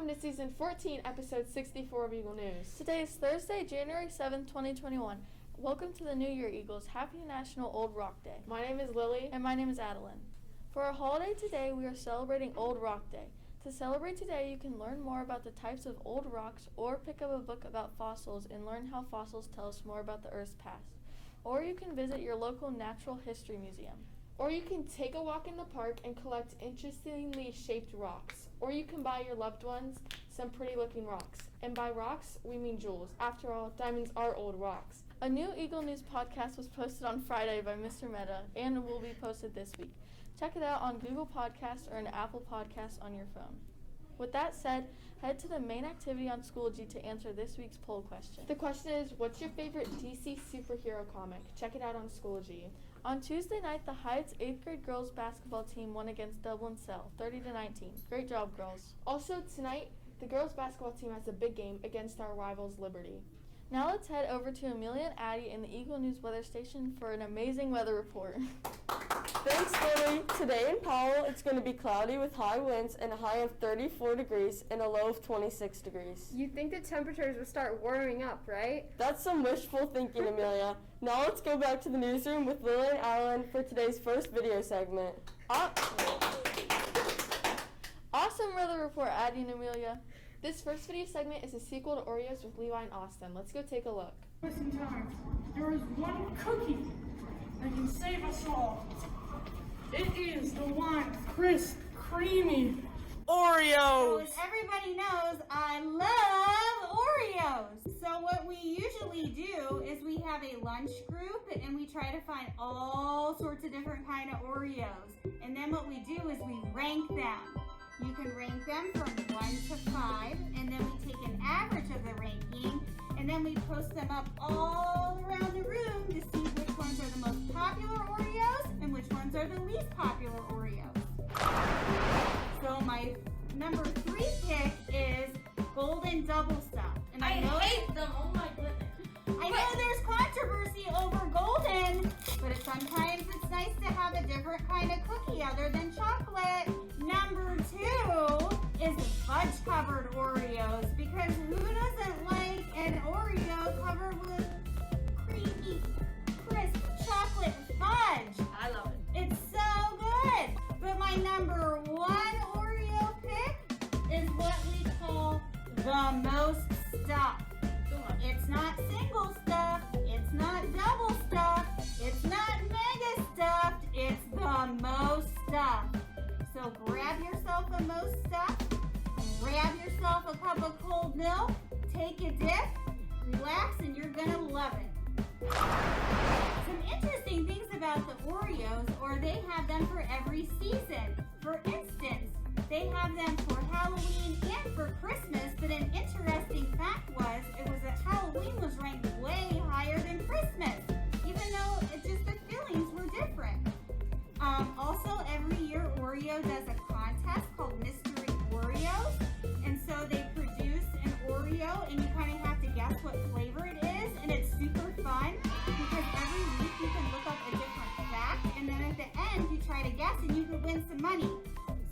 Welcome to Season 14, Episode 64 of Eagle News. Today is Thursday, January 7th, 2021. Welcome to the New Year, Eagles. Happy National Old Rock Day. My name is Lily. And my name is Adelynne. For our holiday today, we are celebrating Old Rock Day. To celebrate today, you can learn more about the types of old rocks or pick up a book about fossils and learn how fossils tell us more about the Earth's past. Or you can visit your local natural history museum. Or you can take a walk in the park and collect interestingly shaped rocks. Or you can buy your loved ones some pretty looking rocks. And by rocks, we mean jewels. After all, diamonds are old rocks. A new Eagle News podcast was posted on Friday by Mr. Meta and will be posted this week. Check it out on Google Podcasts or an Apple Podcasts on your phone. With that said, head to the main activity on Schoology to answer this week's poll question. The question is, what's your favorite DC superhero comic? Check it out on Schoology. On Tuesday night, the Heights 8th grade girls basketball team won against Dublin Cell, 30-19. Great job, girls. Also tonight, the girls basketball team has a big game against our rivals Liberty. Now let's head over to Amelia and Addi in the Eagle News weather station for an amazing weather report. Thanks, Lily. Today in Powell, it's going to be cloudy with high winds and a high of 34 degrees and a low of 26 degrees. You'd think the temperatures would start warming up, right? That's some wishful thinking, Amelia. Now let's go back to the newsroom with Lily and Adelynne for today's first video segment. Awesome weather report, Addi and Amelia. This first video segment is a sequel to Oreos with Levi and Austin. Let's go take a look. Listen, time. There is one cookie that can save us all. It is the one crisp, creamy Oreos. As everybody knows, I love Oreos. So what we usually do is we have a lunch group and we try to find all sorts of different kind of Oreos. And then what we do is we rank them. You can rank them from 1 to 5, and then we take an average of the ranking, and then we post them up all around the room to see which ones are the most popular Oreos and which ones are the least popular Oreos. So my number 3 pick is Golden Double Stuffed. And I hate them, oh my goodness. I know there's controversy over golden, but sometimes it's nice to have a different kind of cookie other than chocolate. Number 2 is fudge-covered Oreos, because who doesn't like an Oreo covered with creamy, crisp chocolate fudge? I love it. It's so good. But my number 1 Oreo pick is what we call the most stuffed. It's not single stuffed, it's not double stuffed, it's not mega stuffed, it's the most stuffed. So grab yourself a most stuffed, grab yourself a cup of cold milk, take a dip, relax, and you're gonna love it. Some interesting things about the Oreos are they have them for every season. For instance, they have them for Halloween and for Christmas, but an interesting fact was that Halloween was ranked way higher than Christmas, even though just the fillings were different. Also, every year Oreo does a contest called Mystery Oreos, and so they produce an Oreo, and you kind of have to guess what flavor it is, and it's super fun because every week you can look up a different fact, and then at the end you try to guess, and you could win some money.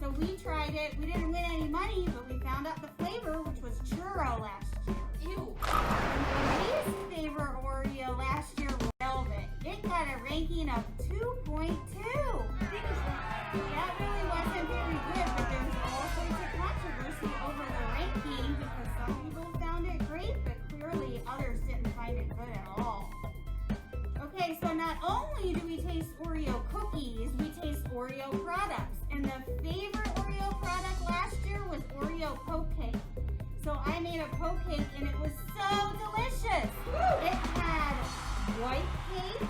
So we tried it. We didn't win any money, but we found out the flavor, which was churro last year. Ew. And my least favorite Oreo last year was Velvet. It got a ranking of 2.2. That really wasn't very good, but there was all sorts of controversy over the ranking because some people found it great, but clearly others didn't find it good at all. Okay, so not only do we taste Oreo cookies, we taste Oreo products. And the favorite Oreo product last year was Oreo Poke Cake. So I made a poke cake and it was so delicious. It had white cake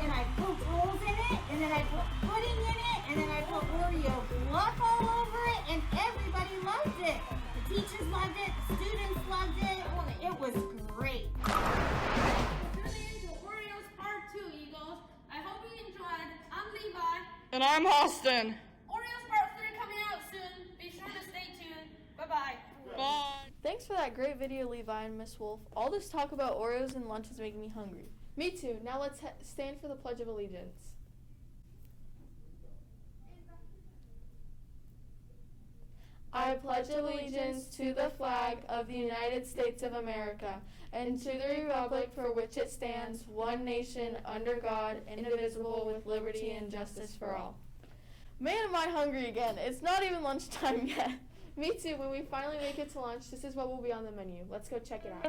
and I poked holes in it and then I put pudding in it and then I put Oreo fluff all over it and everybody loved it. The teachers loved it, the students loved it. It was great. Tuning in to Oreos Part 2, Eagles. I hope you enjoyed. I'm Levi. And I'm Austin. Oreos Part 3 coming out soon. Be sure to stay tuned. Bye-bye. Bye. Thanks for that great video, Levi and Miss Wolf. All this talk about Oreos and lunch is making me hungry. Me too. Now let's stand for the Pledge of Allegiance. I pledge allegiance to the flag of the United States of America and to the republic for which it stands, one nation, under God, indivisible, with liberty and justice for all. Man, am I hungry again. It's not even lunchtime yet. Me too. When we finally make it to lunch, this is what will be on the menu. Let's go check it out.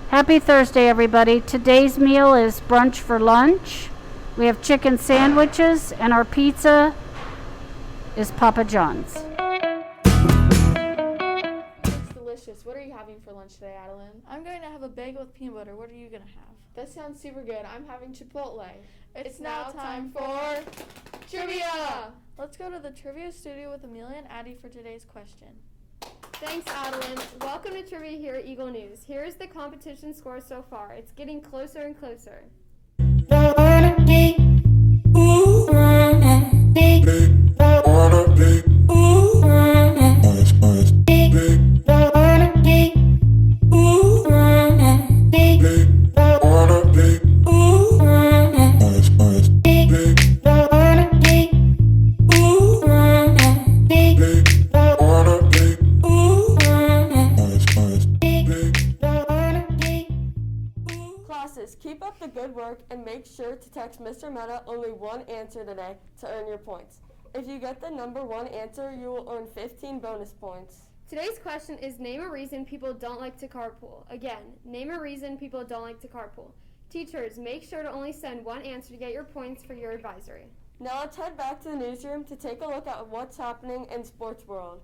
Happy Thursday, everybody. Today's meal is brunch for lunch. We have chicken sandwiches, and our pizza is Papa John's. It's delicious. What are you having for lunch today, Adelynne? I'm going to have a bagel with peanut butter. What are you going to have? That sounds super good. I'm having Chipotle. It's now time for trivia! Let's go to the trivia studio with Amelia and Addi for today's question. Thanks, Adelynne. Welcome to Trivia here at Eagle News. Here is the competition score so far. It's getting closer and closer. Keep up the good work and make sure to text Mr. Meta only one answer today to earn your points. If you get the number one answer, you will earn 15 bonus points. Today's question is name a reason people don't like to carpool. Again, name a reason people don't like to carpool. Teachers, make sure to only send one answer to get your points for your advisory. Now let's head back to the newsroom to take a look at what's happening in sports world.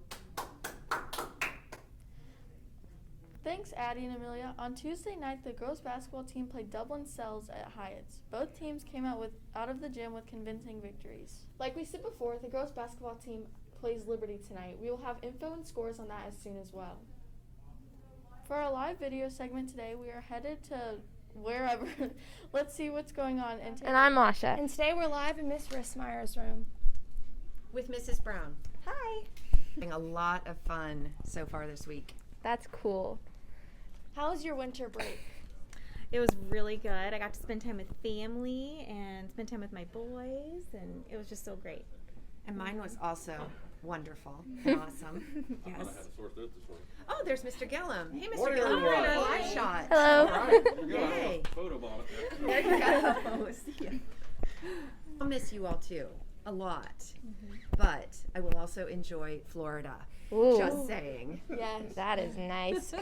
Thanks, Addi and Amelia. On Tuesday night, the girls basketball team played Dublin Cells at Hyatt's. Both teams came out of the gym with convincing victories. Like we said before, the girls basketball team plays Liberty tonight. We will have info and scores on that as soon as well. For our live video segment today, we are headed to wherever. Let's see what's going on. And I'm Masha. And today we're live in Miss Rissmeyer's room. With Mrs. Brown. Hi. Having a lot of fun so far this week. That's cool. How was your winter break? It was really good. I got to spend time with family and spend time with my boys, and it was just so great. And mine was also wonderful and awesome. Yes. Oh, there's Mr. Gillum. Hey, Mr. Gillum, we're in our live shot. Hello. All right. Yay. Photo bomb it there. There you go. See ya. I'll miss you all too, a lot. But I will also enjoy Florida. Ooh. Just saying. Yes. That is nice.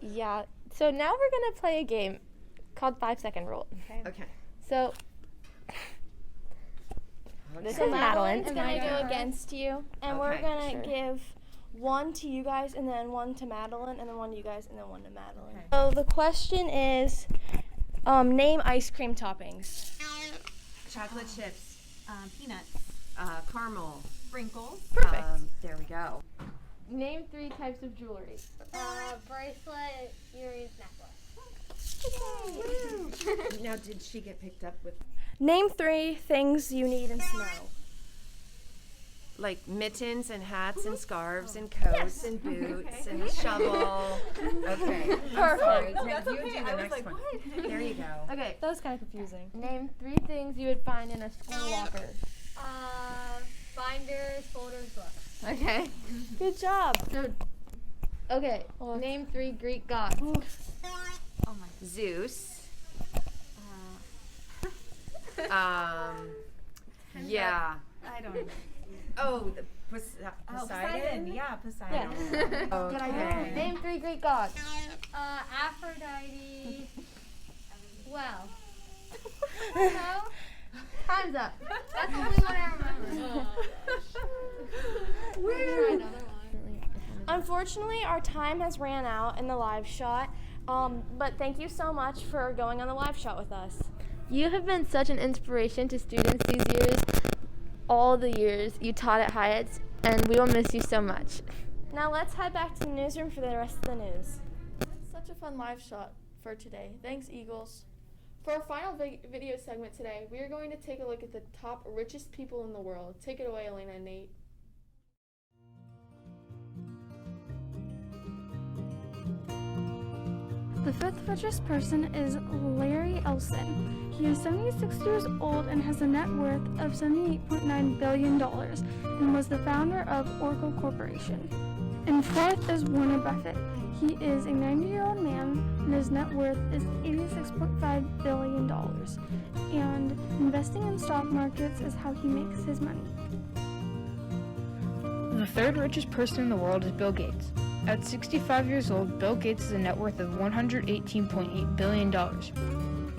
Yeah. So now we're going to play a game called 5-second rule. Okay. So this is Madeline. It's going to go against you. And we're going to give one to you guys, and then one to Madeline, and then one to you guys, and then one to Madeline. Okay. So the question is, name ice cream toppings. Chocolate chips. Peanuts. Caramel. Sprinkles. Perfect. There we go. Name 3 types of jewelry. Bracelet, earrings, necklace. Now, did she get picked up with? Name 3 things you need in snow. Like mittens and hats and scarves and coats and boots and a shovel. Okay. Perfect. Now you do the next one. There you go. Okay. That was kind of confusing. Name 3 things you would find in a school locker. Binders, folders, books. Okay. Good job. Okay. Name 3 Greek gods. Zeus. Yeah. I don't know. Oh, the Poseidon? Yeah, Poseidon. Yeah. Okay. Name 3 Greek gods. Aphrodite. Well. No. Time's up. That's the only one I remember. Unfortunately, our time has ran out in the live shot, but thank you so much for going on the live shot with us. You have been such an inspiration to students these years, all the years you taught at Hyatt's, and we will miss you so much. Now let's head back to the newsroom for the rest of the news. That's such a fun live shot for today. Thanks, Eagles. For our final video segment today, we are going to take a look at the top richest people in the world. Take it away, Elena and Nate. The fifth richest person is Larry Ellison. He is 76 years old and has a net worth of $78.9 billion and was the founder of Oracle Corporation. And fourth is Warren Buffett. He is a 90-year-old man and his net worth is $86.5 billion. And investing in stock markets is how he makes his money. The third richest person in the world is Bill Gates. At 65 years old, Bill Gates has a net worth of $118.8 billion.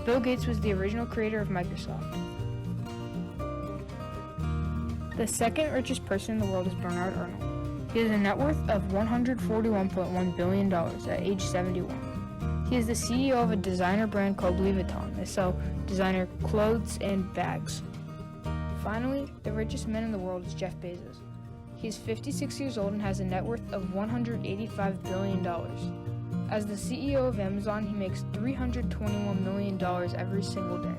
Bill Gates was the original creator of Microsoft. The second richest person in the world is Bernard Arnault. He has a net worth of $141.1 billion at age 71. He is the CEO of a designer brand called Louis Vuitton. They sell designer clothes and bags. Finally, the richest man in the world is Jeff Bezos. He is 56 years old and has a net worth of $185 billion. As the CEO of Amazon, he makes $321 million every single day.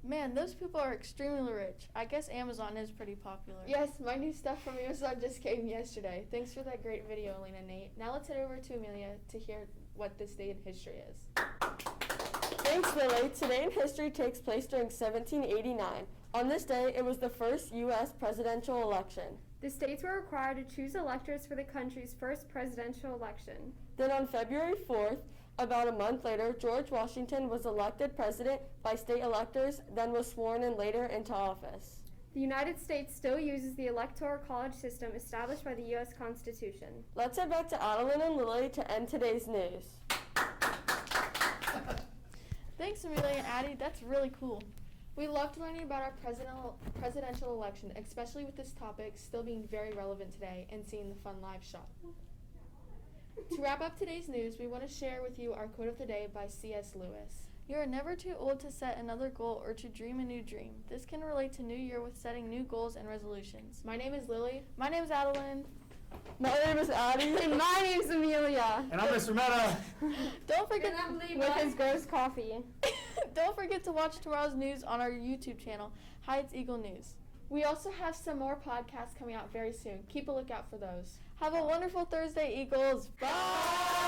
Man, those people are extremely rich. I guess Amazon is pretty popular. Yes, my new stuff from Amazon just came yesterday. Thanks for that great video, Adelynne and Nate. Now let's head over to Amelia to hear what this day in history is. Thanks, Lily. Today in history takes place during 1789. On this day, it was the first U.S. presidential election. The states were required to choose electors for the country's first presidential election. Then on February 4th, about a month later, George Washington was elected president by state electors, then was sworn in later into office. The United States still uses the Electoral College system established by the U.S. Constitution. Let's head back to Adelynne and Lily to end today's news. Thanks, Amelia and Addi. That's really cool. We loved learning about our presidential election, especially with this topic still being very relevant today and seeing the fun live shot. To wrap up today's news, we want to share with you our quote of the day by C.S. Lewis. You are never too old to set another goal or to dream a new dream. This can relate to New Year with setting new goals and resolutions. My name is Lily. My name is Adelynne. My name is Addi. And my name's Amelia. And I'm Mr. Meta. Don't forget with his gross coffee. Don't forget to watch tomorrow's news on our YouTube channel, Heights Eagle News. We also have some more podcasts coming out very soon. Keep a lookout for those. Have a wonderful Thursday, Eagles. Bye!